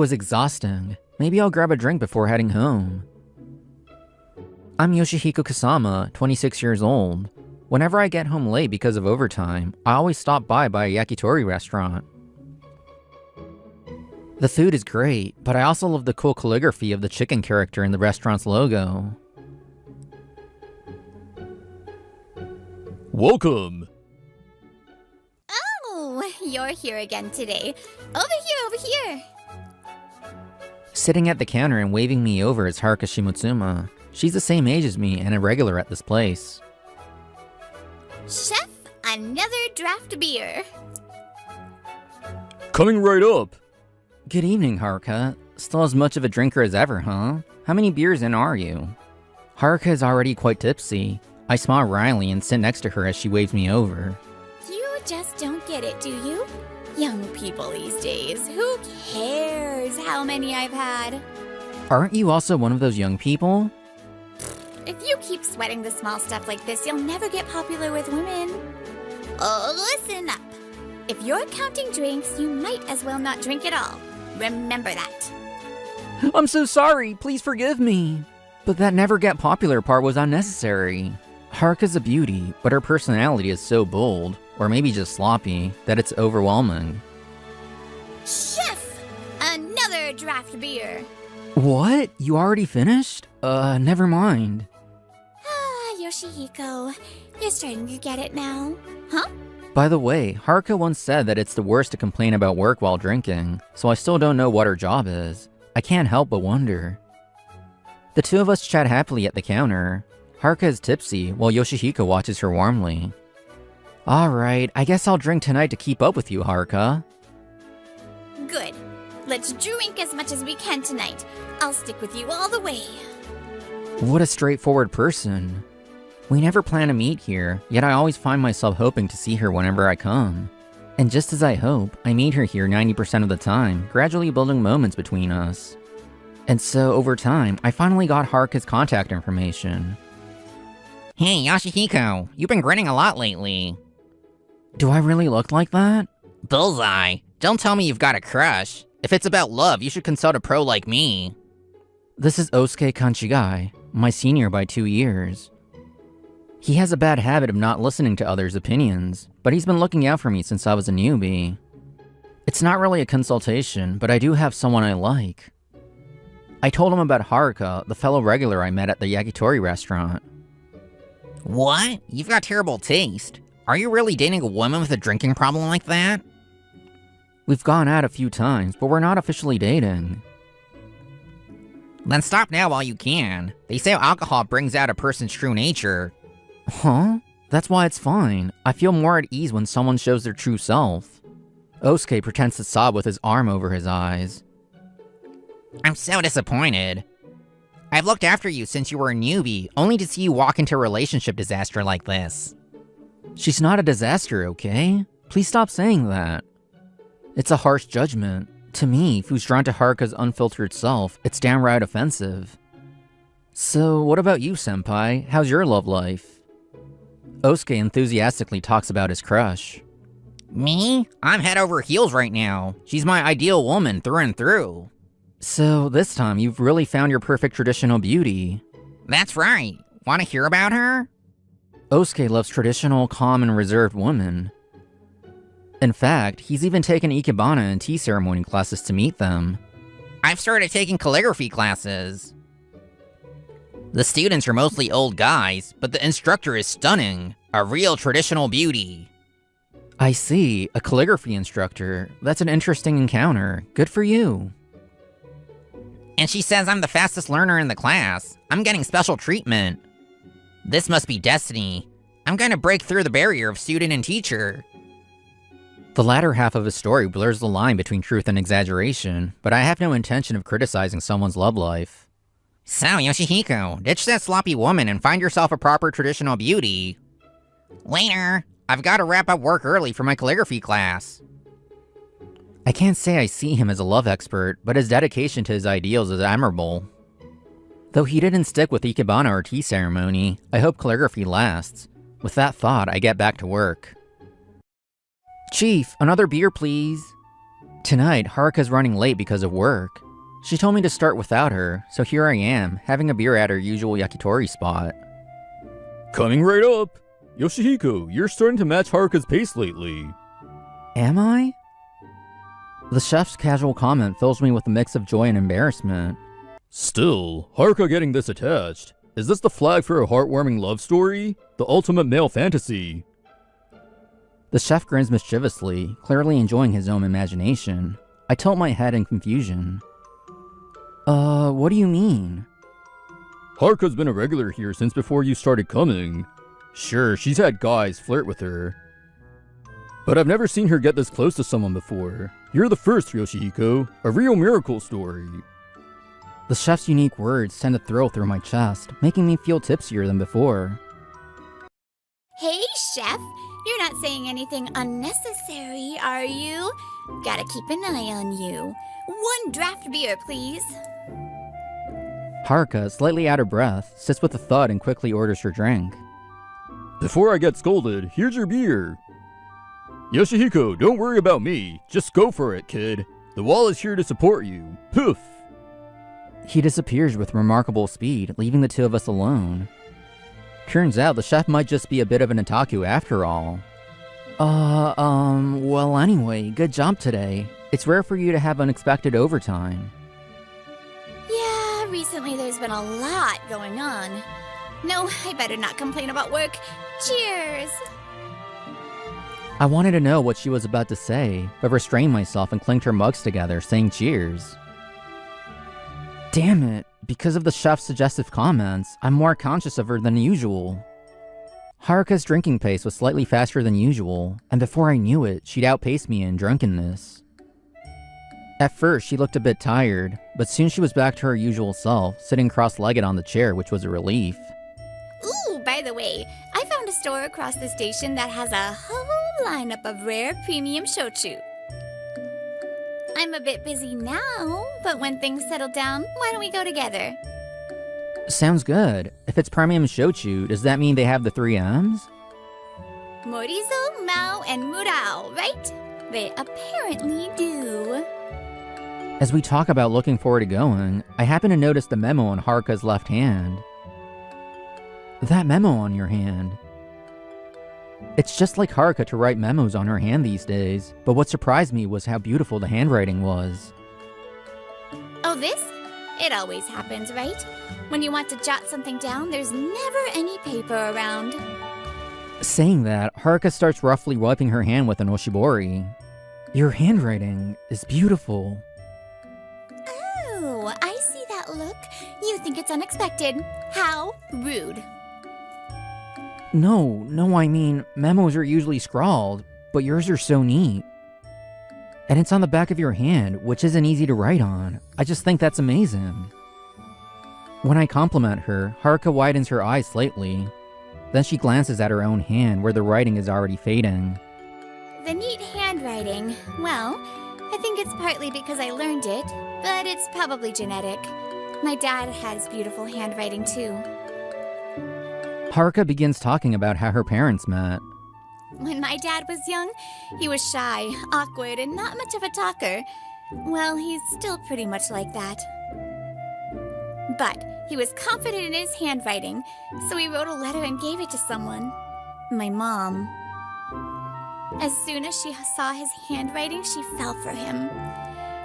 was exhausting. Maybe I'll grab a drink before heading home. I'm Yoshihiko Kasama, 26 years old. Whenever I get home late because of overtime, I always stop by a yakitori restaurant. The food is great, but I also love the cool calligraphy of the chicken character in the restaurant's logo. Welcome! Oh, you're here again today. Over here! Sitting at the counter and waving me over is Haruka Shimotsuma. She's the same age as me and a regular at this place. Chef, another draft beer. Coming right up! Good evening, Haruka. Still as much of a drinker as ever, huh? How many beers in are you? Haruka is already quite tipsy. I smile wryly and sit next to her as she waves me over. You just don't get it, do you? Young people these days, who cares how many I've had? Aren't you also one of those young people? If you keep sweating the small stuff like this, you'll never get popular with women. Oh, listen up. If you're counting drinks, you might as well not drink at all. Remember that. I'm so sorry, please forgive me. But that never get popular part was unnecessary. Haruka's a beauty, but her personality is so bold, or maybe just sloppy, that it's overwhelming. Chef! Another draft beer. What? You already finished? Never mind. Ah, Yoshihiko, you're starting to get it now. Huh? By the way, Haruka once said that it's the worst to complain about work while drinking, so I still don't know what her job is. I can't help but wonder. The two of us chat happily at the counter. Haruka is tipsy, while Yoshihiko watches her warmly. Alright, I guess I'll drink tonight to keep up with you, Haruka. Good. Let's drink as much as we can tonight. I'll stick with you all the way. What a straightforward person. We never plan to meet here, yet I always find myself hoping to see her whenever I come. And just as I hope, I meet her here 90% of the time, gradually building moments between us. And so, over time, I finally got Haruka's contact information. Hey, Yoshihiko, you've been grinning a lot lately. Do I really look like that? Bullseye. Don't tell me you've got a crush. If it's about love, you should consult a pro like me. This is Osuke Kanchigai, my senior by 2 years. He has a bad habit of not listening to others' opinions, but he's been looking out for me since I was a newbie. It's not really a consultation, but I do have someone I like. I told him about Haruka, the fellow regular I met at the yakitori restaurant. What? You've got terrible taste. Are you really dating a woman with a drinking problem like that? We've gone out a few times, but we're not officially dating. Then stop now while you can. They say alcohol brings out a person's true nature. Huh? That's why it's fine. I feel more at ease when someone shows their true self. Osuke pretends to sob with his arm over his eyes. I'm so disappointed. I've looked after you since you were a newbie, only to see you walk into a relationship disaster like this. She's not a disaster, okay? Please stop saying that. It's a harsh judgment. To me, who's drawn to Haruka's unfiltered self, it's downright offensive. So, what about you, senpai? How's your love life? Osuke enthusiastically talks about his crush. Me? I'm head over heels right now. She's my ideal woman through and through. So, this time you've really found your perfect traditional beauty. That's right. Want to hear about her? Osuke loves traditional, calm, and reserved women. In fact, he's even taken ikebana and tea ceremony classes to meet them. I've started taking calligraphy classes. The students are mostly old guys, but the instructor is stunning. A real traditional beauty. I see, a calligraphy instructor. That's an interesting encounter. Good for you. And she says I'm the fastest learner in the class. I'm getting special treatment. This must be destiny. I'm gonna break through the barrier of student and teacher. The latter half of his story blurs the line between truth and exaggeration, but I have no intention of criticizing someone's love life. So, Yoshihiko, ditch that sloppy woman and find yourself a proper traditional beauty. Later. I've got to wrap up work early for my calligraphy class. I can't say I see him as a love expert, but his dedication to his ideals is admirable. Though he didn't stick with ikebana or tea ceremony, I hope calligraphy lasts. With that thought, I get back to work. Chief, another beer please. Tonight, Haruka's running late because of work. She told me to start without her, so here I am, having a beer at her usual yakitori spot. Coming right up! Yoshihiko, you're starting to match Haruka's pace lately. Am I? The chef's casual comment fills me with a mix of joy and embarrassment. Still, Haruka getting this attached. Is this the flag for a heartwarming love story? The ultimate male fantasy? The chef grins mischievously, clearly enjoying his own imagination. I tilt my head in confusion. What do you mean? Haruka's been a regular here since before you started coming. Sure, she's had guys flirt with her. But I've never seen her get this close to someone before. You're the first, Yoshihiko. A real miracle story. The chef's unique words send a thrill through my chest, making me feel tipsier than before. Hey, Chef. You're not saying anything unnecessary, are you? Gotta keep an eye on you. 1 draft beer, please. Haruka, slightly out of breath, sits with a thud and quickly orders her drink. Before I get scolded, here's your beer. Yoshihiko, don't worry about me. Just go for it, kid. The wall is here to support you. Poof! He disappears with remarkable speed, leaving the two of us alone. Turns out the chef might just be a bit of an otaku after all. Well anyway, good job today. It's rare for you to have unexpected overtime. Yeah, recently there's been a lot going on. No, I better not complain about work. Cheers! I wanted to know what she was about to say, but restrained myself and clinked her mugs together, saying cheers. Damn it, because of the chef's suggestive comments, I'm more conscious of her than usual. Haruka's drinking pace was slightly faster than usual, and before I knew it, she'd outpaced me in drunkenness. At first, she looked a bit tired, but soon she was back to her usual self, sitting cross-legged on the chair, which was a relief. Ooh, by the way, I found a store across the station that has a whole lineup of rare premium shochu. I'm a bit busy now, but when things settle down, why don't we go together? Sounds good. If it's premium shochu, does that mean they have the 3 M's? Morizo, Mao, and Murao, right? They apparently do. As we talk about looking forward to going, I happen to notice the memo on Haruka's left hand. That memo on your hand. It's just like Haruka to write memos on her hand these days, but what surprised me was how beautiful the handwriting was. Oh, this? It always happens, right? When you want to jot something down, there's never any paper around. Saying that, Haruka starts roughly wiping her hand with an oshibori. Your handwriting is beautiful. Oh, I see that look. You think it's unexpected. How rude. No, I mean, memos are usually scrawled, but yours are so neat. And it's on the back of your hand, which isn't easy to write on. I just think that's amazing. When I compliment her, Haruka widens her eyes slightly. Then she glances at her own hand, where the writing is already fading. The neat handwriting. Well, I think it's partly because I learned it, but it's probably genetic. My dad has beautiful handwriting too. Haruka begins talking about how her parents met. When my dad was young, he was shy, awkward, and not much of a talker. Well, he's still pretty much like that. But he was confident in his handwriting, so he wrote a letter and gave it to someone. My mom. As soon as she saw his handwriting, she fell for him.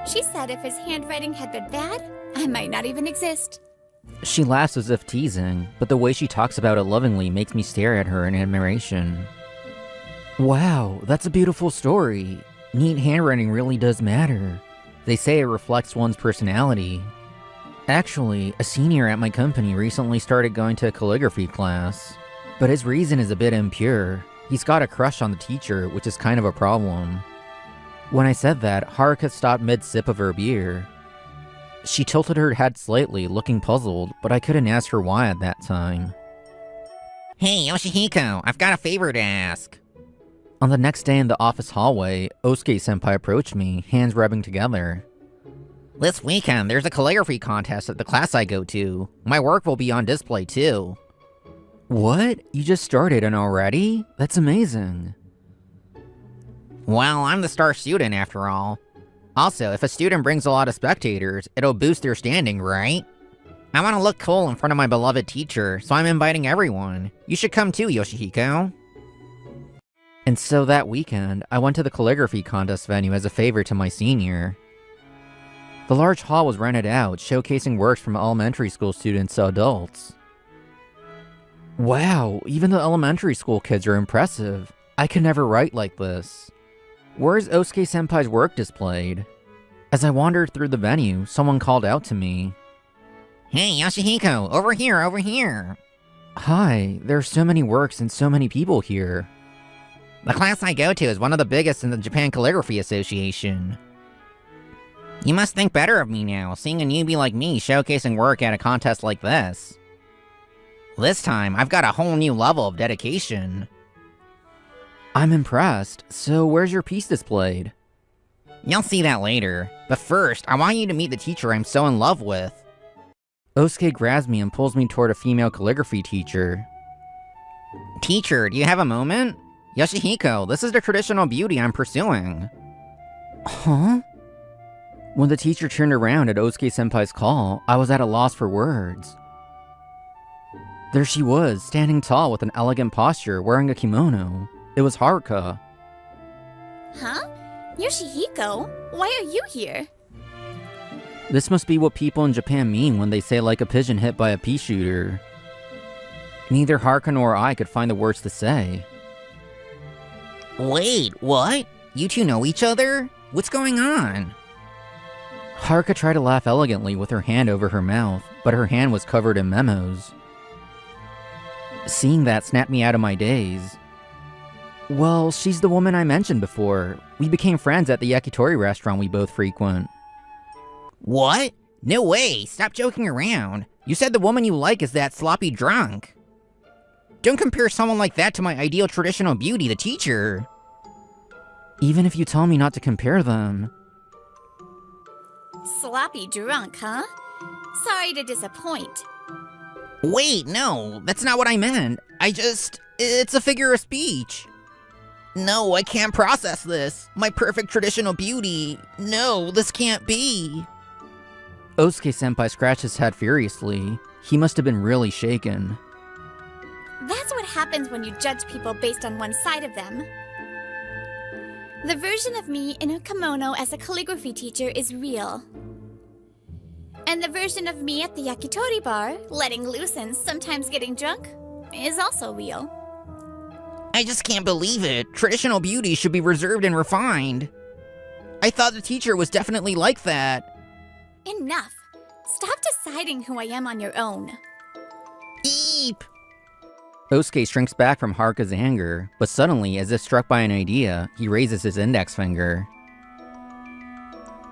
She said if his handwriting had been bad, I might not even exist. She laughs as if teasing, but the way she talks about it lovingly makes me stare at her in admiration. Wow, that's a beautiful story. Neat handwriting really does matter. They say it reflects one's personality. Actually, a senior at my company recently started going to a calligraphy class. But his reason is a bit impure. He's got a crush on the teacher, which is kind of a problem. When I said that, Haruka stopped mid-sip of her beer. She tilted her head slightly, looking puzzled, but I couldn't ask her why at that time. Hey, Yoshihiko, I've got a favor to ask. On the next day in the office hallway, Osuke-senpai approached me, hands rubbing together. This weekend, there's a calligraphy contest at the class I go to. My work will be on display, too. What? You just started and already? That's amazing. Well, I'm the star student, after all. Also, if a student brings a lot of spectators, it'll boost their standing, right? I want to look cool in front of my beloved teacher, so I'm inviting everyone. You should come too, Yoshihiko. And so that weekend, I went to the calligraphy contest venue as a favor to my senior. The large hall was rented out, showcasing works from elementary school students to adults. Wow, even the elementary school kids are impressive. I could never write like this. Where's Osuke-senpai's work displayed? As I wandered through the venue, someone called out to me. Hey, Yoshihiko, over here, over here. Hi, there are so many works and so many people here. The class I go to is one of the biggest in the Japan Calligraphy Association. You must think better of me now, seeing a newbie like me showcasing work at a contest like this. This time, I've got a whole new level of dedication. I'm impressed. So where's your piece displayed? You'll see that later. But first, I want you to meet the teacher I'm so in love with. Osuke grabs me and pulls me toward a female calligraphy teacher. Teacher, do you have a moment? Yoshihiko, this is the traditional beauty I'm pursuing. Huh? When the teacher turned around at Osuke-senpai's call, I was at a loss for words. There she was, standing tall with an elegant posture, wearing a kimono. It was Haruka. Huh? Yoshihiko? Why are you here? This must be what people in Japan mean when they say like a pigeon hit by a pea shooter. Neither Haruka nor I could find the words to say. Wait, what? You two know each other? What's going on? Haruka tried to laugh elegantly with her hand over her mouth, but her hand was covered in memos. Seeing that snapped me out of my daze. Well, she's the woman I mentioned before. We became friends at the yakitori restaurant we both frequent. What? No way, stop joking around. You said the woman you like is that sloppy drunk. Don't compare someone like that to my ideal traditional beauty, the teacher. Even if you tell me not to compare them. Sloppy drunk, huh? Sorry to disappoint. Wait, no, that's not what I meant. It's a figure of speech. No, I can't process this. My perfect traditional beauty. No, this can't be. Osuke-senpai scratched his head furiously. He must have been really shaken. That's what happens when you judge people based on one side of them. The version of me in a kimono as a calligraphy teacher is real. And the version of me at the yakitori bar, letting loose and sometimes getting drunk, is also real. I just can't believe it. Traditional beauty should be reserved and refined. I thought the teacher was definitely like that. Enough. Stop deciding who I am on your own. Eep. Osuke shrinks back from Haruka's anger, but suddenly, as if struck by an idea, he raises his index finger.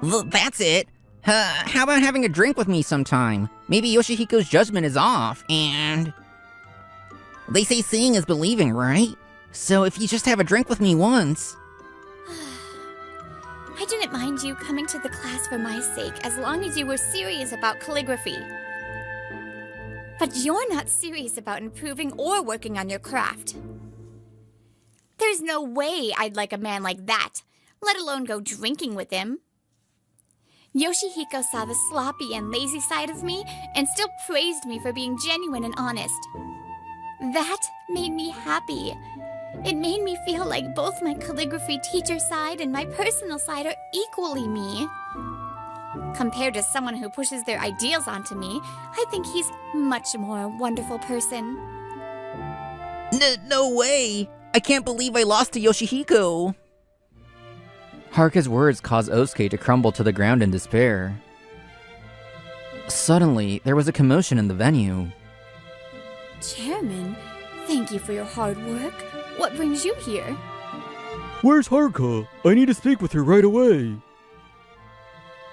That's it. How about having a drink with me sometime? Maybe Yoshihiko's judgment is off, and... They say seeing is believing, right? So if you just have a drink with me once... I didn't mind you coming to the class for my sake as long as you were serious about calligraphy. But you're not serious about improving or working on your craft. There's no way I'd like a man like that, let alone go drinking with him. Yoshihiko saw the sloppy and lazy side of me and still praised me for being genuine and honest. That made me happy. It made me feel like both my calligraphy teacher side and my personal side are equally me. Compared to someone who pushes their ideals onto me, I think he's much more a wonderful person. No way! I can't believe I lost to Yoshihiko! Haruka's words caused Osuke to crumble to the ground in despair. Suddenly, there was a commotion in the venue. Chairman, thank you for your hard work. What brings you here? Where's Haruka? I need to speak with her right away.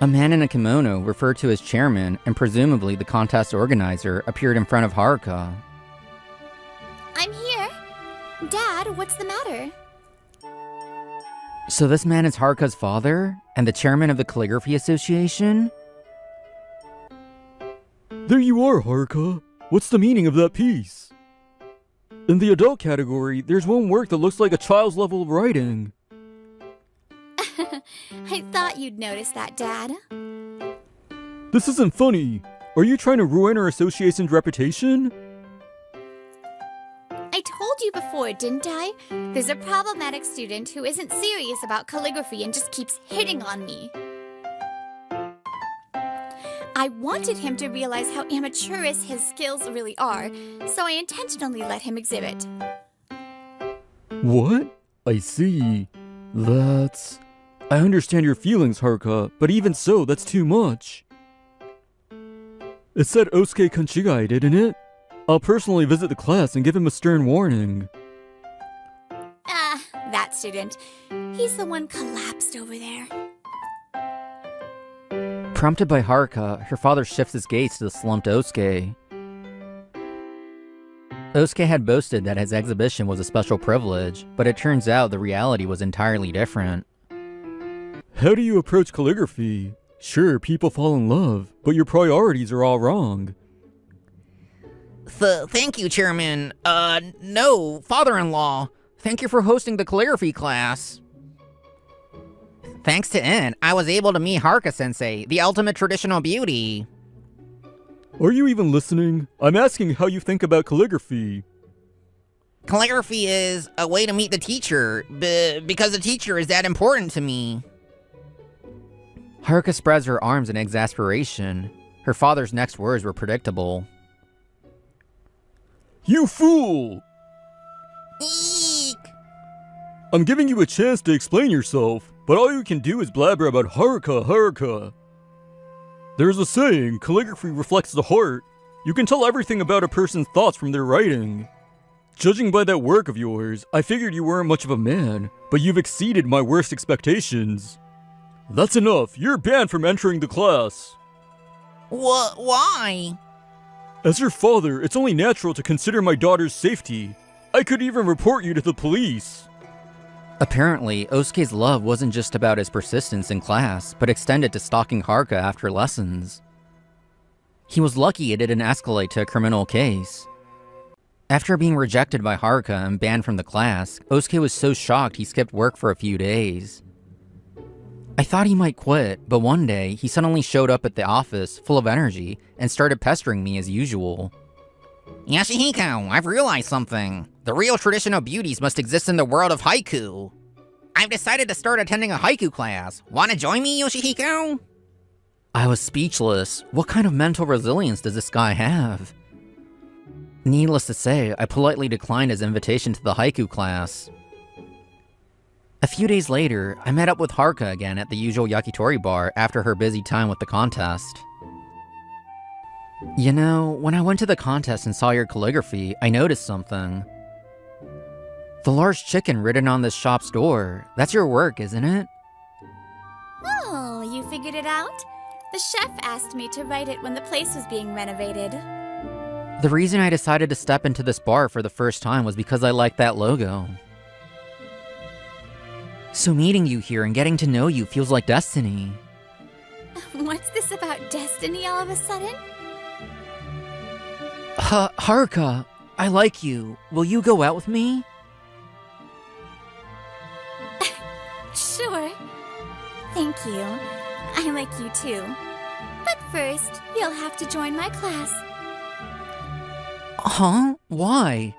A man in a kimono, referred to as chairman and presumably the contest organizer, appeared in front of Haruka. I'm here. Dad, what's the matter? So this man is Haruka's father? And the chairman of the Calligraphy Association? There you are, Haruka. What's the meaning of that piece? In the adult category, there's one work that looks like a child's level of writing. I thought you'd notice that, Dad. This isn't funny. Are you trying to ruin our association's reputation? I told you before, didn't I? There's a problematic student who isn't serious about calligraphy and just keeps hitting on me. I wanted him to realize how amateurish his skills really are, so I intentionally let him exhibit. What? I see. I understand your feelings, Haruka, but even so, that's too much. It said Osuke Kanchigai, didn't it? I'll personally visit the class and give him a stern warning. Ah, that student. He's the one collapsed over there. Prompted by Haruka, her father shifts his gaze to the slumped Osuke. Osuke had boasted that his exhibition was a special privilege, but it turns out the reality was entirely different. How do you approach calligraphy? Sure, people fall in love, but your priorities are all wrong. Thank you, Chairman. No, father-in-law. Thank you for hosting the calligraphy class. Thanks to N, I was able to meet Haruka-sensei, the ultimate traditional beauty. Are you even listening? I'm asking how you think about calligraphy. Calligraphy is a way to meet the teacher, because the teacher is that important to me. Haruka spreads her arms in exasperation. Her father's next words were predictable. You fool! Eek! I'm giving you a chance to explain yourself, but all you can do is blabber about Haruka. There's a saying, calligraphy reflects the heart. You can tell everything about a person's thoughts from their writing. Judging by that work of yours, I figured you weren't much of a man, but you've exceeded my worst expectations. That's enough. You're banned from entering the class. Why? As your father, it's only natural to consider my daughter's safety. I could even report you to the police. Apparently, Osuke's love wasn't just about his persistence in class, but extended to stalking Haruka after lessons. He was lucky it didn't escalate to a criminal case. After being rejected by Haruka and banned from the class, Osuke was so shocked he skipped work for a few days. I thought he might quit, but one day, he suddenly showed up at the office, full of energy, and started pestering me as usual. Yoshihiko, I've realized something. The real traditional beauties must exist in the world of haiku. I've decided to start attending a haiku class. Wanna join me, Yoshihiko? I was speechless. What kind of mental resilience does this guy have? Needless to say, I politely declined his invitation to the haiku class. A few days later, I met up with Haruka again at the usual yakitori bar after her busy time with the contest. You know, when I went to the contest and saw your calligraphy, I noticed something. The large chicken written on this shop's door, that's your work, isn't it? Oh, you figured it out? The chef asked me to write it when the place was being renovated. The reason I decided to step into this bar for the first time was because I liked that logo. So meeting you here and getting to know you feels like destiny. What's this about destiny all of a sudden? Haruka, I like you. Will you go out with me? Sure. Thank you. I like you too. But first, you'll have to join my class. Huh? Why?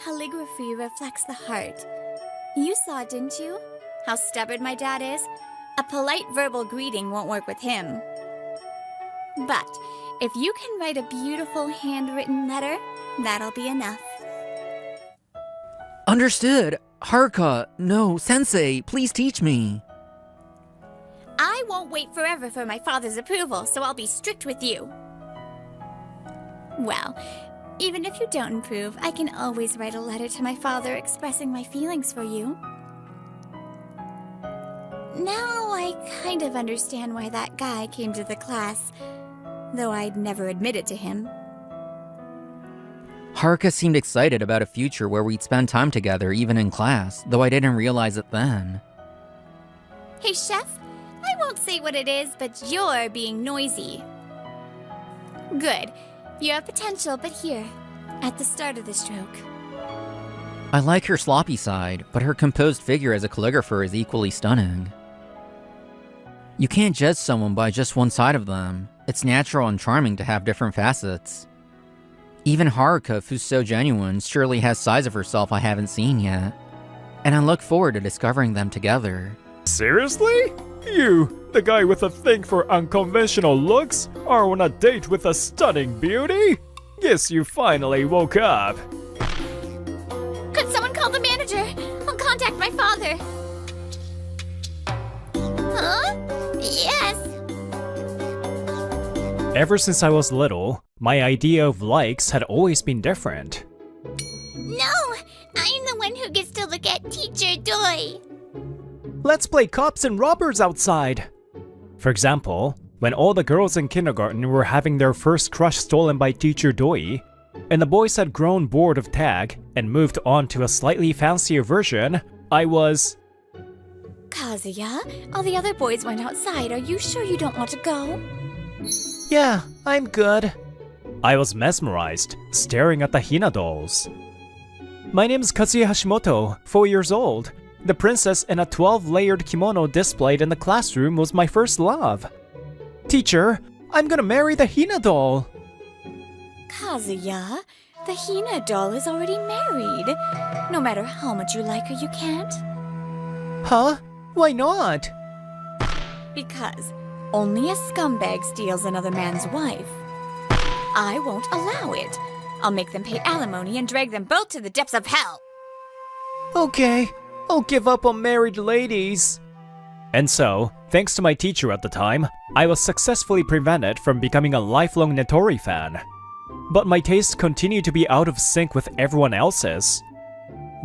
Calligraphy reflects the heart. You saw, didn't you? How stubborn my dad is? A polite verbal greeting won't work with him. But if you can write a beautiful handwritten letter, that'll be enough. Understood. Haruka, no, sensei, please teach me. I won't wait forever for my father's approval, so I'll be strict with you. Well, even if you don't improve, I can always write a letter to my father expressing my feelings for you. Now I kind of understand why that guy came to the class, though I'd never admit it to him. Haruka seemed excited about a future where we'd spend time together even in class, though I didn't realize it then. Hey, Chef, I won't say what it is, but you're being noisy. Good. You have potential, but here, at the start of the stroke. I like her sloppy side, but her composed figure as a calligrapher is equally stunning. You can't judge someone by just one side of them. It's natural and charming to have different facets. Even Haruka, who's so genuine, surely has sides of herself I haven't seen yet. And I look forward to discovering them together. Seriously? You, the guy with a thing for unconventional looks, are on a date with a stunning beauty? Guess you finally woke up. Could someone call the manager? I'll contact my father. Huh? Yes. Ever since I was little, my idea of likes had always been different. No, I'm the one who gets to look at Teacher Doi. Let's play cops and robbers outside. For example, when all the girls in kindergarten were having their first crush stolen by Teacher Doi, and the boys had grown bored of tag and moved on to a slightly fancier version, I was... Kazuya, all the other boys went outside. Are you sure you don't want to go? Yeah, I'm good. I was mesmerized, staring at the Hina dolls. My name's Kazuya Hashimoto, 4 years old. The princess in a 12-layered kimono displayed in the classroom was my first love. Teacher, I'm gonna marry the Hina doll. Kazuya, the Hina doll is already married. No matter how much you like her, you can't. Huh? Why not? Because only a scumbag steals another man's wife. I won't allow it. I'll make them pay alimony and drag them both to the depths of hell. Okay, I'll give up on married ladies. And so, thanks to my teacher at the time, I was successfully prevented from becoming a lifelong Netori fan. But my tastes continue to be out of sync with everyone else's.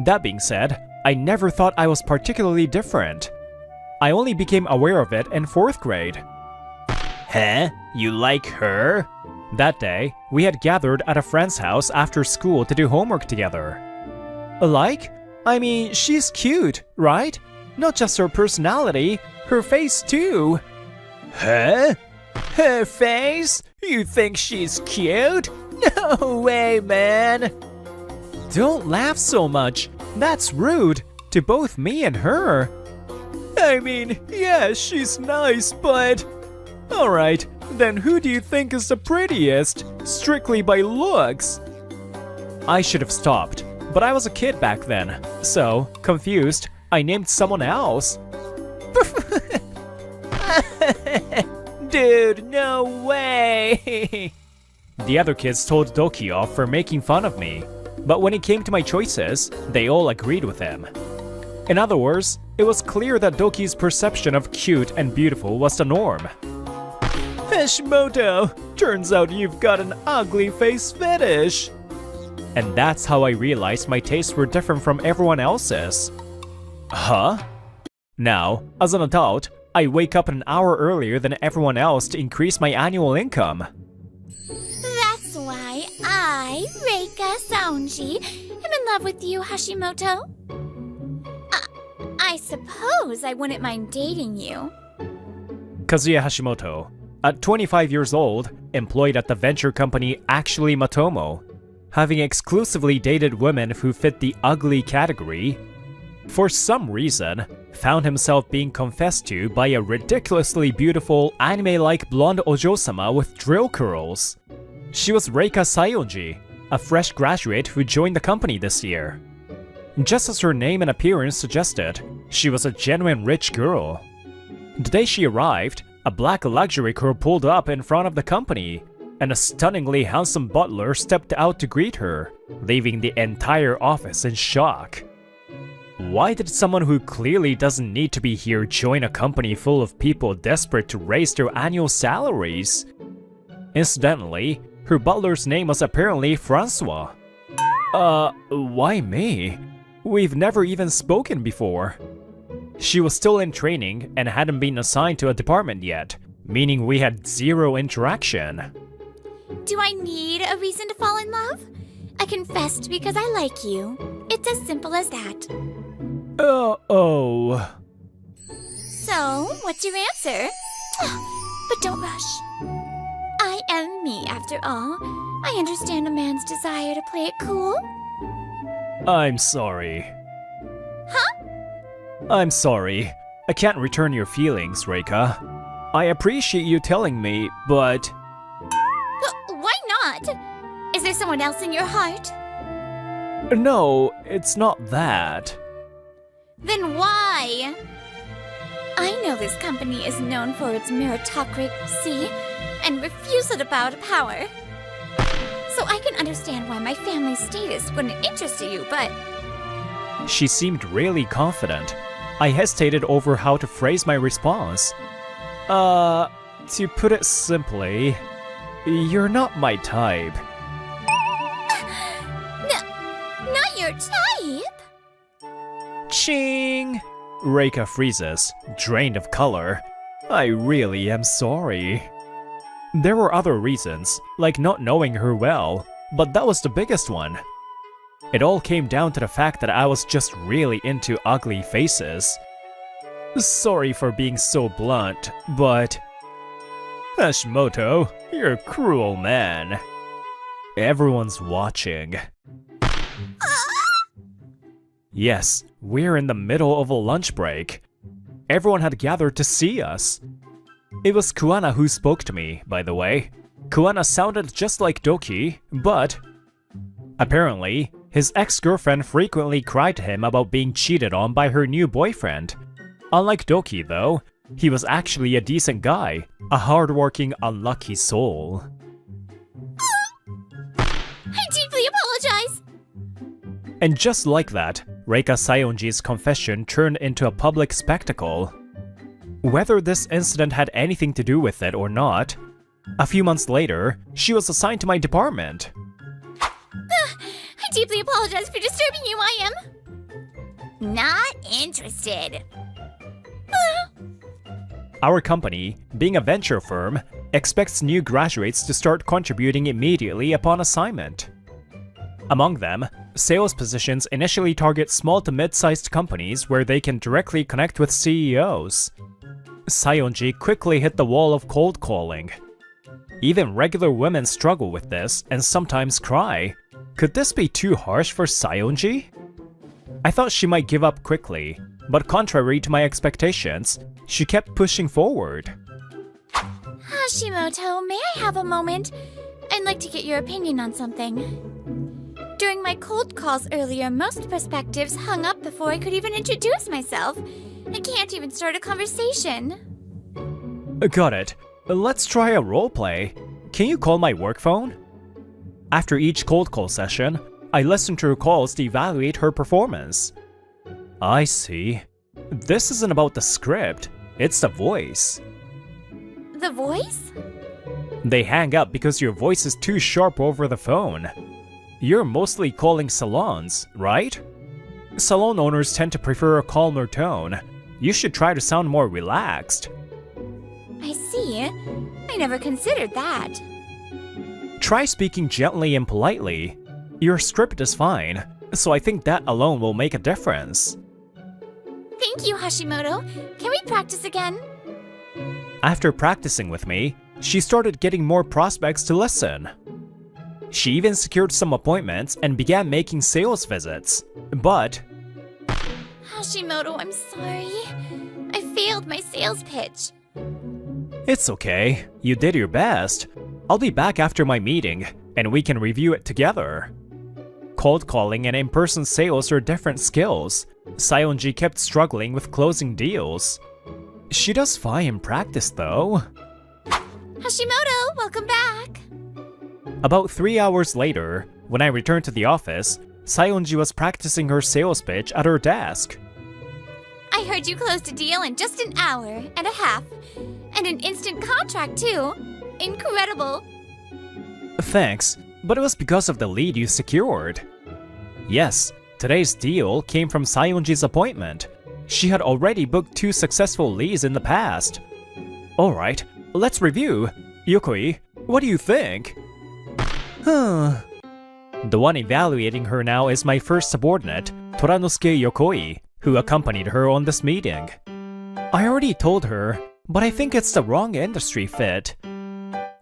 That being said, I never thought I was particularly different. I only became aware of it in 4th grade. Huh? You like her? That day, we had gathered at a friend's house after school to do homework together. Like? I mean, she's cute, right? Not just her personality, her face too. Huh? Her face? You think she's cute? No way, man! Don't laugh so much. That's rude to both me and her. I mean, yeah, she's nice, but... Alright, then who do you think is the prettiest? Strictly by looks. I should have stopped, but I was a kid back then. So, confused, I named someone else. Dude, no way! The other kids told Doki off for making fun of me, but when it came to my choices, they all agreed with him. In other words, it was clear that Doki's perception of cute and beautiful was the norm. Hashimoto, turns out you've got an ugly face fetish. And that's how I realized my tastes were different from everyone else's. Huh? Now, as an adult, I wake up an hour earlier than everyone else to increase my annual income. That's why I, Reika Saonji, am in love with you, Hashimoto. I suppose I wouldn't mind dating you. Kazuya Hashimoto, at 25 years old, employed at the venture company Actually Matomo, having exclusively dated women who fit the ugly category, for some reason, found himself being confessed to by a ridiculously beautiful anime-like blonde ojo-sama with drill curls. She was Reika Saionji, a fresh graduate who joined the company this year. Just as her name and appearance suggested, she was a genuine rich girl. The day she arrived, a black luxury car pulled up in front of the company, and a stunningly handsome butler stepped out to greet her, leaving the entire office in shock. Why did someone who clearly doesn't need to be here join a company full of people desperate to raise their annual salaries? Incidentally, her butler's name was apparently Francois. Why me? We've never even spoken before. She was still in training and hadn't been assigned to a department yet, meaning we had zero interaction. Do I need a reason to fall in love? I confessed because I like you. It's as simple as that. Oh. So, what's your answer? But don't rush. I am me, after all. I understand a man's desire to play it cool. I'm sorry. Huh? I'm sorry. I can't return your feelings, Reika. I appreciate you telling me, but... Why not? Is there someone else in your heart? No, it's not that. Then why? I know this company is known for its meritocracy and refusal to bow to power. So I can understand why my family's status wouldn't interest you, but... She seemed really confident. I hesitated over how to phrase my response. To put it simply, you're not my type. Not your type? Ching! Reika freezes, drained of color. I really am sorry. There were other reasons, like not knowing her well, but that was the biggest one. It all came down to the fact that I was just really into ugly faces. Sorry for being so blunt, but... Hashimoto, you're a cruel man. Everyone's watching. Yes, we're in the middle of a lunch break. Everyone had gathered to see us. It was Kuana who spoke to me, by the way. Kuana sounded just like Doki, but... apparently, his ex-girlfriend frequently cried to him about being cheated on by her new boyfriend. Unlike Doki, though, he was actually a decent guy, a hardworking, unlucky soul. I deeply apologize! And just like that, Reika Sayonji's confession turned into a public spectacle. Whether this incident had anything to do with it or not, a few months later, she was assigned to my department. I deeply apologize for disturbing you, I am... not interested. Our company, being a venture firm, expects new graduates to start contributing immediately upon assignment. Among them, sales positions initially target small to mid-sized companies where they can directly connect with CEOs. Sayonji quickly hit the wall of cold calling. Even regular women struggle with this and sometimes cry. Could this be too harsh for Sayonji? I thought she might give up quickly, but contrary to my expectations, she kept pushing forward. Hashimoto, may I have a moment? I'd like to get your opinion on something. During my cold calls earlier, most perspectives hung up before I could even introduce myself. I can't even start a conversation. Got it. Let's try a roleplay. Can you call my work phone? After each cold call session, I listen to her calls to evaluate her performance. I see. This isn't about the script, it's the voice. The voice? They hang up because your voice is too sharp over the phone. You're mostly calling salons, right? Salon owners tend to prefer a calmer tone. You should try to sound more relaxed. I see. I never considered that. Try speaking gently and politely. Your script is fine, so I think that alone will make a difference. Thank you, Hashimoto. Can we practice again? After practicing with me, she started getting more prospects to listen. She even secured some appointments and began making sales visits. But... Hashimoto, I'm sorry. I failed my sales pitch. It's okay. You did your best. I'll be back after my meeting, and we can review it together. Cold calling and in-person sales are different skills. Sayonji kept struggling with closing deals. She does fine in practice, though. Hashimoto, welcome back. About 3 hours later, when I returned to the office, Sayonji was practicing her sales pitch at her desk. I heard you closed a deal in just an hour and a half. And an instant contract, too. Incredible. Thanks, but it was because of the lead you secured. Yes, today's deal came from Sayonji's appointment. She had already booked 2 successful leads in the past. Alright, let's review. Yokoi, what do you think? The one evaluating her now is my first subordinate, Toranosuke Yokoi, who accompanied her on this meeting. I already told her, but I think it's the wrong industry fit.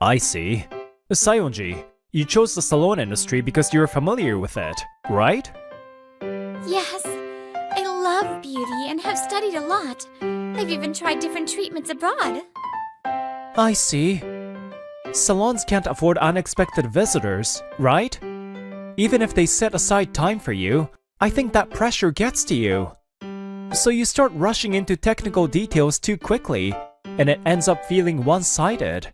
I see. Sayonji, you chose the salon industry because you're familiar with it, right? Yes, I love beauty and have studied a lot. I've even tried different treatments abroad. I see. Salons can't afford unexpected visitors, right? Even if they set aside time for you, I think that pressure gets to you. So you start rushing into technical details too quickly, and it ends up feeling one-sided.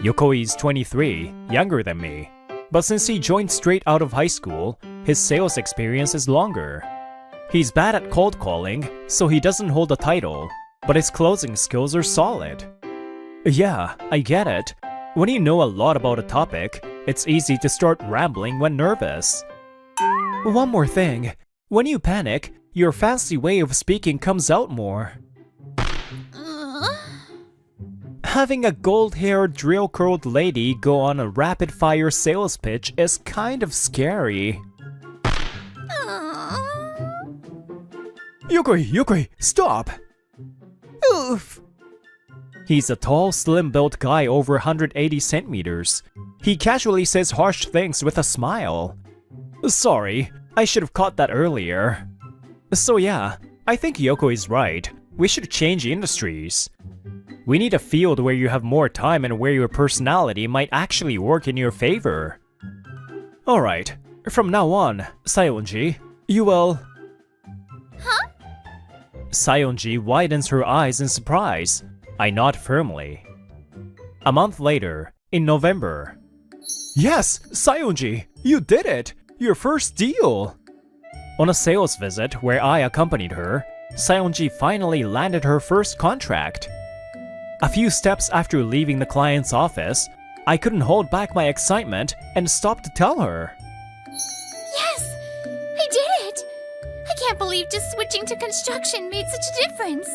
Yokoi is 23, younger than me. But since he joined straight out of high school, his sales experience is longer. He's bad at cold calling, so he doesn't hold a title, but his closing skills are solid. Yeah, I get it. When you know a lot about a topic, it's easy to start rambling when nervous. One more thing. When you panic, your fancy way of speaking comes out more. Having a gold-haired, drill-curled lady go on a rapid-fire sales pitch is kind of scary. Yokoi, stop! Oof! He's a tall, slim-built guy over 180 centimeters. He casually says harsh things with a smile. Sorry, I should have caught that earlier. So yeah, I think Yoko is right. We should change industries. We need a field where you have more time and where your personality might actually work in your favor. Alright, from now on, Sayonji, you will... Huh? Sayonji widens her eyes in surprise. I nod firmly. A month later, in November. Yes, Sayonji, you did it! Your first deal! On a sales visit where I accompanied her, Sayonji finally landed her first contract. A few steps after leaving the client's office, I couldn't hold back my excitement and stopped to tell her. Yes! I did it! I can't believe just switching to construction made such a difference.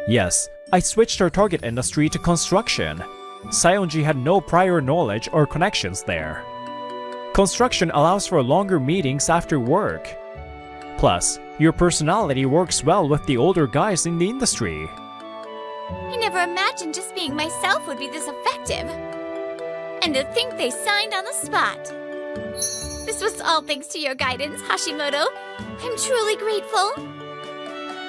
Yes, I switched our target industry to construction. Sayonji had no prior knowledge or connections there. Construction allows for longer meetings after work. Plus, your personality works well with the older guys in the industry. I never imagined just being myself would be this effective. And to think they signed on the spot. This was all thanks to your guidance, Hashimoto. I'm truly grateful.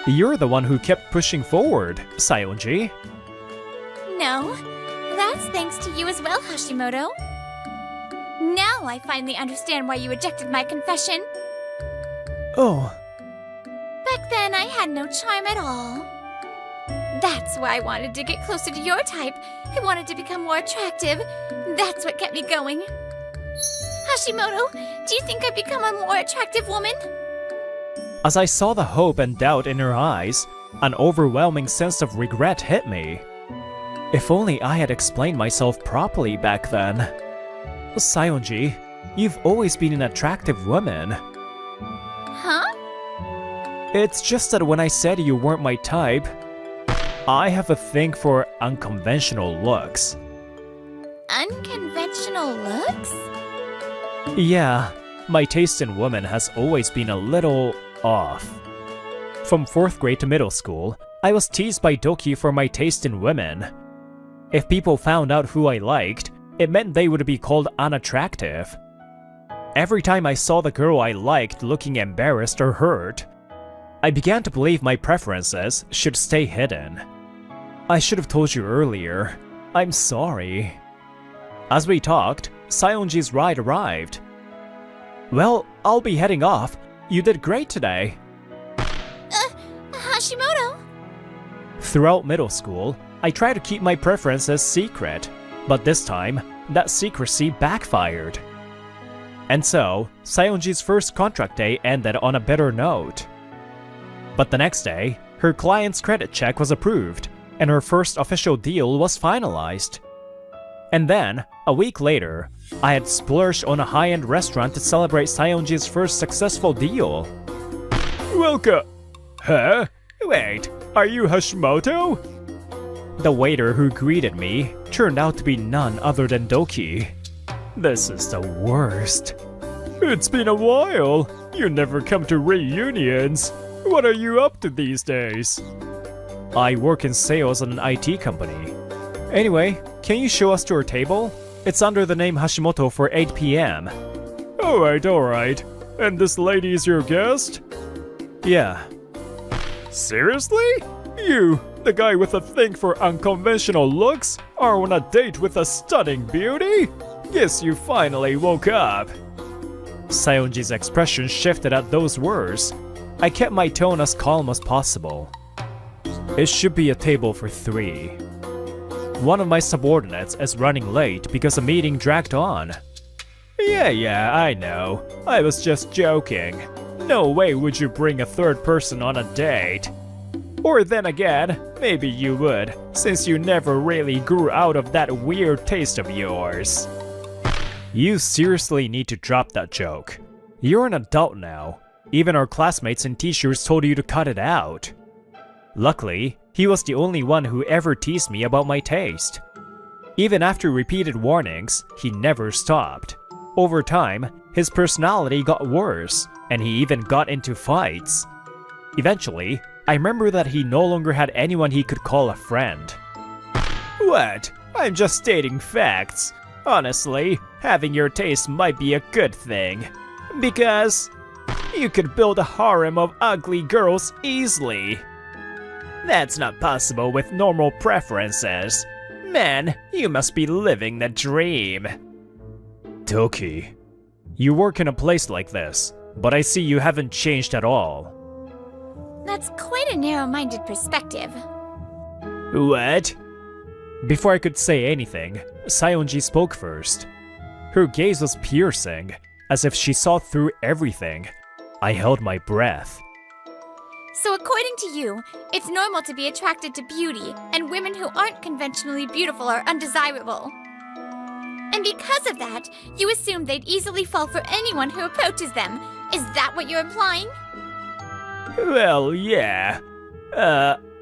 You're the one who kept pushing forward, Sayonji. No, that's thanks to you as well, Hashimoto. Now I finally understand why you rejected my confession. Oh. Back then, I had no charm at all. That's why I wanted to get closer to your type. I wanted to become more attractive. That's what kept me going. Hashimoto, do you think I've become a more attractive woman? As I saw the hope and doubt in her eyes, an overwhelming sense of regret hit me. If only I had explained myself properly back then. Sayonji, you've always been an attractive woman. Huh? It's just that when I said you weren't my type, I have a thing for unconventional looks. Unconventional looks? Yeah, my taste in women has always been a little off. From 4th grade to middle school, I was teased by Doki for my taste in women. If people found out who I liked, it meant they would be called unattractive. Every time I saw the girl I liked looking embarrassed or hurt, I began to believe my preferences should stay hidden. I should have told you earlier. I'm sorry. As we talked, Sayonji's ride arrived. Well, I'll be heading off. You did great today. Hashimoto? Throughout middle school, I tried to keep my preferences secret, but this time, that secrecy backfired. And so, Sayonji's first contract day ended on a bitter note. But the next day, her client's credit check was approved, and her first official deal was finalized. And then, a week later, I had splurged on a high-end restaurant to celebrate Sayonji's first successful deal. Welcome! Huh? Wait, are you Hashimoto? The waiter who greeted me turned out to be none other than Doki. This is the worst. It's been a while. You never come to reunions. What are you up to these days? I work in sales at an IT company. Anyway, can you show us to our table? It's under the name Hashimoto for 8 p.m. Alright. And this lady is your guest? Yeah. Seriously? You, the guy with a thing for unconventional looks, are on a date with a stunning beauty? Guess you finally woke up. Sayonji's expression shifted at those words. I kept my tone as calm as possible. It should be a table for 3. One of my subordinates is running late because a meeting dragged on. Yeah, I know. I was just joking. No way would you bring a third person on a date. Or then again, maybe you would, since you never really grew out of that weird taste of yours. You seriously need to drop that joke. You're an adult now. Even our classmates and teachers told you to cut it out. Luckily, he was the only one who ever teased me about my taste. Even after repeated warnings, he never stopped. Over time, his personality got worse, and he even got into fights. Eventually, I remember that he no longer had anyone he could call a friend. What? I'm just stating facts. Honestly, having your taste might be a good thing. Because you could build a harem of ugly girls easily. That's not possible with normal preferences. Man, you must be living the dream. Toki, you work in a place like this, but I see you haven't changed at all. That's quite a narrow-minded perspective. What? Before I could say anything, Sayonji spoke first. Her gaze was piercing, as if she saw through everything. I held my breath. So according to you, it's normal to be attracted to beauty, and women who aren't conventionally beautiful are undesirable. And because of that, you assume they'd easily fall for anyone who approaches them. Is that what you're implying? Well, yeah.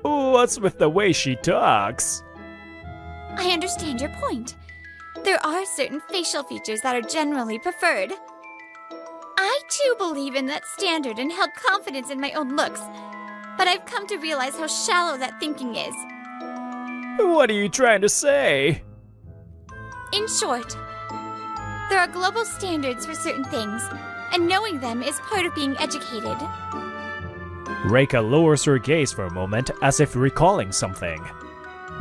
What's with the way she talks? I understand your point. There are certain facial features that are generally preferred. I too believe in that standard and held confidence in my own looks, but I've come to realize how shallow that thinking is. What are you trying to say? In short, there are global standards for certain things, and knowing them is part of being educated. Reika lowers her gaze for a moment as if recalling something.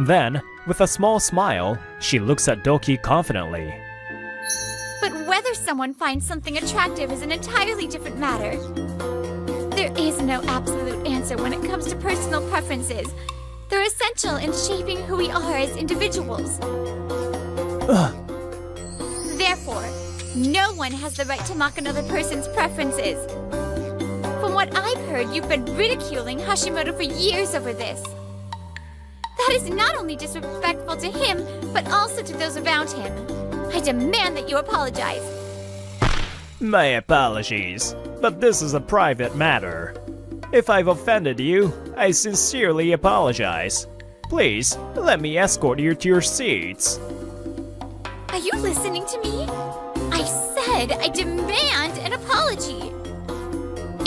Then, with a small smile, she looks at Doki confidently. But whether someone finds something attractive is an entirely different matter. There is no absolute answer when it comes to personal preferences. They're essential in shaping who we are as individuals. Therefore, no one has the right to mock another person's preferences. From what I've heard, you've been ridiculing Hashimoto for years over this. That is not only disrespectful to him, but also to those around him. I demand that you apologize. My apologies, but this is a private matter. If I've offended you, I sincerely apologize. Please, let me escort you to your seats. Are you listening to me? I said I demand an apology.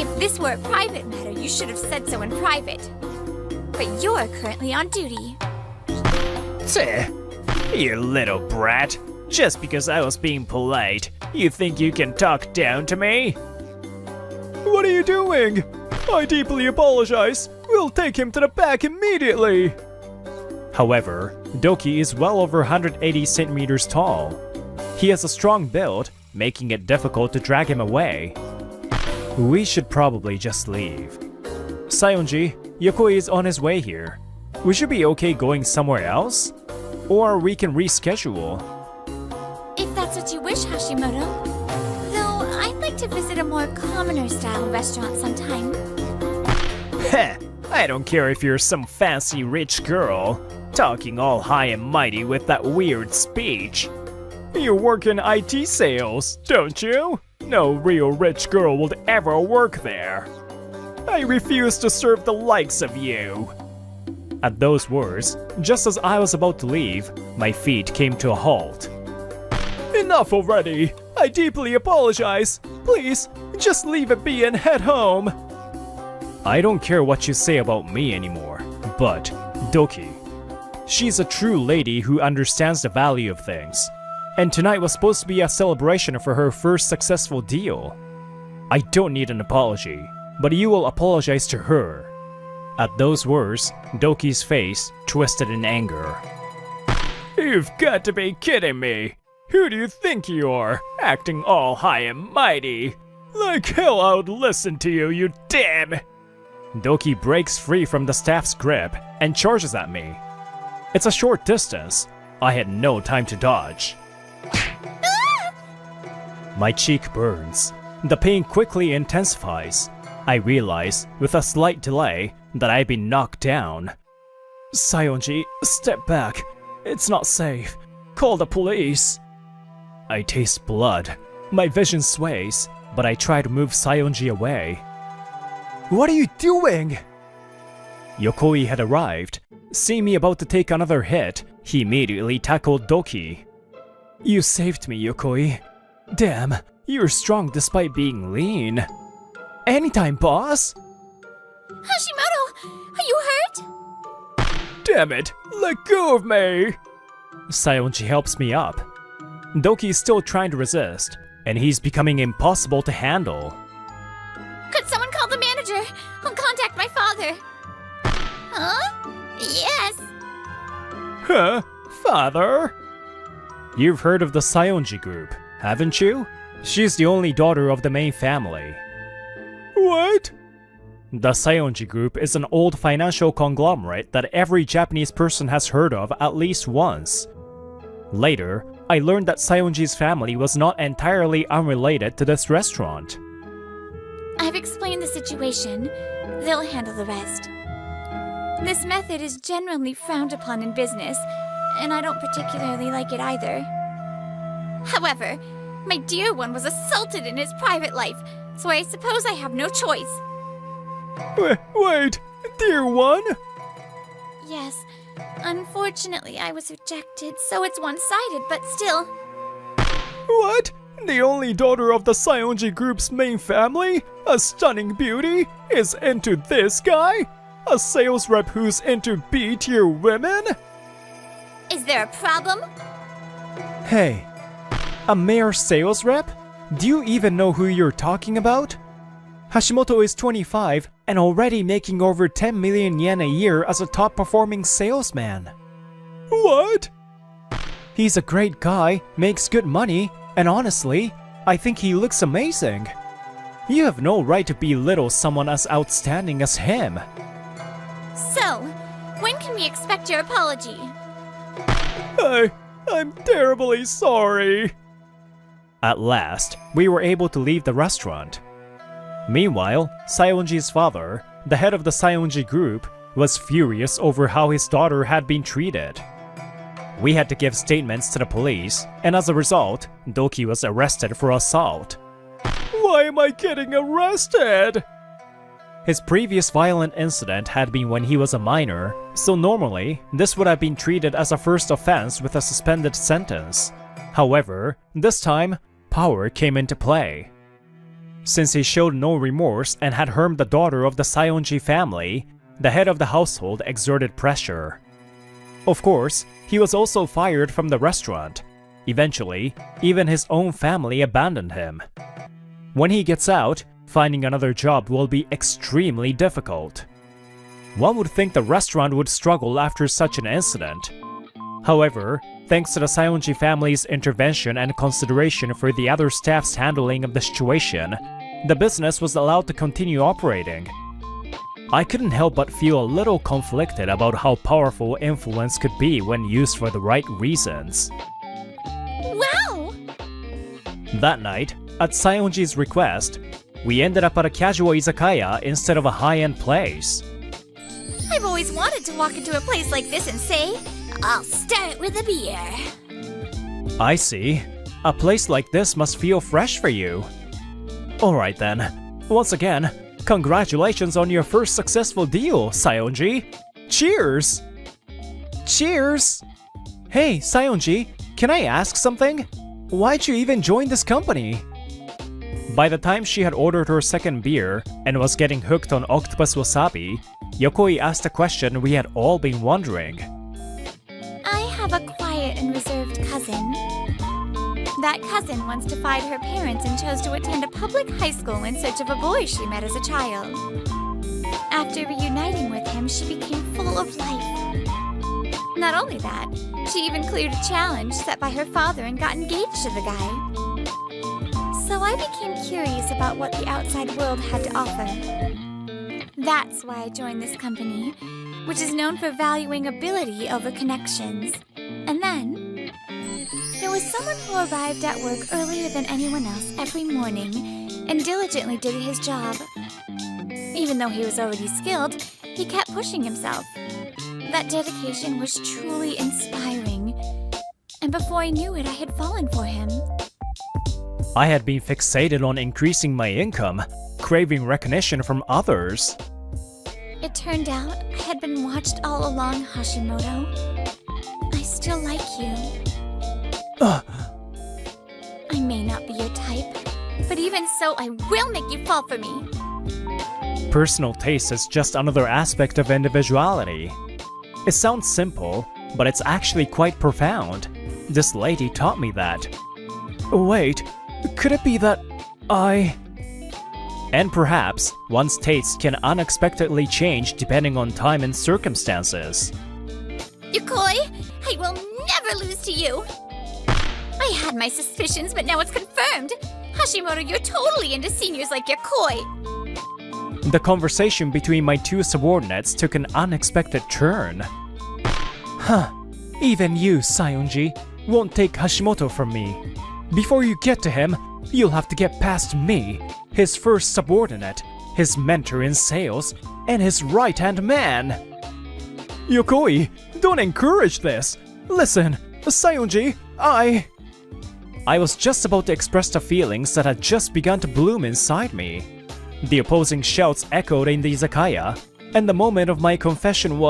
If this were a private matter, you should have said so in private. But you're currently on duty. Tch, you little brat. Just because I was being polite, you think you can talk down to me? What are you doing? I deeply apologize. We'll take him to the back immediately. However, Doki is well over 180 centimeters tall. He has a strong build, making it difficult to drag him away. We should probably just leave. Sayonji, Yokoi is on his way here. Would you be okay going somewhere else? Or we can reschedule. If that's what you wish, Hashimoto. Though, I'd like to visit a more commoner-style restaurant sometime. Heh, I don't care if you're some fancy rich girl, talking all high and mighty with that weird speech. You work in IT sales, don't you? No real rich girl would ever work there. I refuse to serve the likes of you. At those words, just as I was about to leave, my feet came to a halt. Enough already! I deeply apologize! Please, just leave it be and head home! I don't care what you say about me anymore, but Doki. She's a true lady who understands the value of things. And tonight was supposed to be a celebration for her first successful deal. I don't need an apology, but you will apologize to her. At those words, Doki's face twisted in anger. You've got to be kidding me! Who do you think you are, acting all high and mighty? Like hell I would listen to you, you damn! Doki breaks free from the staff's grip and charges at me. It's a short distance. I had no time to dodge. My cheek burns. The pain quickly intensifies. I realize, with a slight delay, that I've been knocked down. Sayonji, step back. It's not safe. Call the police. I taste blood. My vision sways, but I try to move Sayonji away. What are you doing? Yokoi had arrived. Seeing me about to take another hit, he immediately tackled Doki. You saved me, Yokoi. Damn, you're strong despite being lean. Anytime, boss! Hashimoto, are you hurt? Damn it, let go of me! Sayonji helps me up. Doki is still trying to resist, and he's becoming impossible to handle. Could someone call the manager? I'll contact my father. Huh? Yes. Huh? Father? You've heard of the Sayonji group, haven't you? She's the only daughter of the main family. What? The Sayonji group is an old financial conglomerate that every Japanese person has heard of at least once. Later, I learned that Sayonji's family was not entirely unrelated to this restaurant. I've explained the situation. They'll handle the rest. This method is generally frowned upon in business, and I don't particularly like it either. However, my dear one was assaulted in his private life, so I suppose I have no choice. Wait, dear one? Yes, unfortunately I was rejected, so it's one-sided, but still. What? The only daughter of the Sayonji group's main family, a stunning beauty, is into this guy? A sales rep who's into B-tier women? Is there a problem? Hey, a mere sales rep? Do you even know who you're talking about? Hashimoto is 25 and already making over 10 million yen a year as a top-performing salesman. What? He's a great guy, makes good money, and honestly, I think he looks amazing. You have no right to belittle someone as outstanding as him. So, when can we expect your apology? I'm terribly sorry. At last, we were able to leave the restaurant. Meanwhile, Sayonji's father, the head of the Sayonji group, was furious over how his daughter had been treated. We had to give statements to the police, and as a result, Doki was arrested for assault. Why am I getting arrested? His previous violent incident had been when he was a minor, so normally, this would have been treated as a first offense with a suspended sentence. However, this time, power came into play. Since he showed no remorse and had harmed the daughter of the Sayonji family, the head of the household exerted pressure. Of course, he was also fired from the restaurant. Eventually, even his own family abandoned him. When he gets out, finding another job will be extremely difficult. One would think the restaurant would struggle after such an incident. However, thanks to the Sayonji family's intervention and consideration for the other staff's handling of the situation, the business was allowed to continue operating. I couldn't help but feel a little conflicted about how powerful influence could be when used for the right reasons. Wow! That night, at Sayonji's request, we ended up at a casual izakaya instead of a high-end place. I've always wanted to walk into a place like this and say, I'll start with a beer. I see. A place like this must feel fresh for you. Alright then. Once again, congratulations on your first successful deal, Sayonji. Cheers! Cheers! Hey, Sayonji, can I ask something? Why'd you even join this company? By the time she had ordered her second beer and was getting hooked on octopus wasabi, Yokoi asked a question we had all been wondering. I have a quiet and reserved cousin. That cousin once defied her parents and chose to attend a public high school in search of a boy she met as a child. After reuniting with him, she became full of life. Not only that, she even cleared a challenge set by her father and got engaged to the guy. So I became curious about what the outside world had to offer. That's why I joined this company, which is known for valuing ability over connections. And then, there was someone who arrived at work earlier than anyone else every morning and diligently did his job. Even though he was already skilled, he kept pushing himself. That dedication was truly inspiring. And before I knew it, I had fallen for him. I had been fixated on increasing my income, craving recognition from others. It turned out I had been watched all along, Hashimoto. I still like you. I may not be your type, but even so, I will make you fall for me. Personal taste is just another aspect of individuality. It sounds simple, but it's actually quite profound. This lady taught me that. Wait, could it be that I... And perhaps, one's tastes can unexpectedly change depending on time and circumstances. Yukoi, I will never lose to you! I had my suspicions, but now it's confirmed! Hashimoto, you're totally into seniors like Yukoi! The conversation between my two subordinates took an unexpected turn. Huh, even you, Sayonji, won't take Hashimoto from me. Before you get to him, you'll have to get past me, his first subordinate, his mentor in sales, and his right-hand man. Yokoi, don't encourage this. Listen, Sayonji, I was just about to express the feelings that had just begun to bloom inside me. The opposing shouts echoed in the izakaya, and the moment of my confession was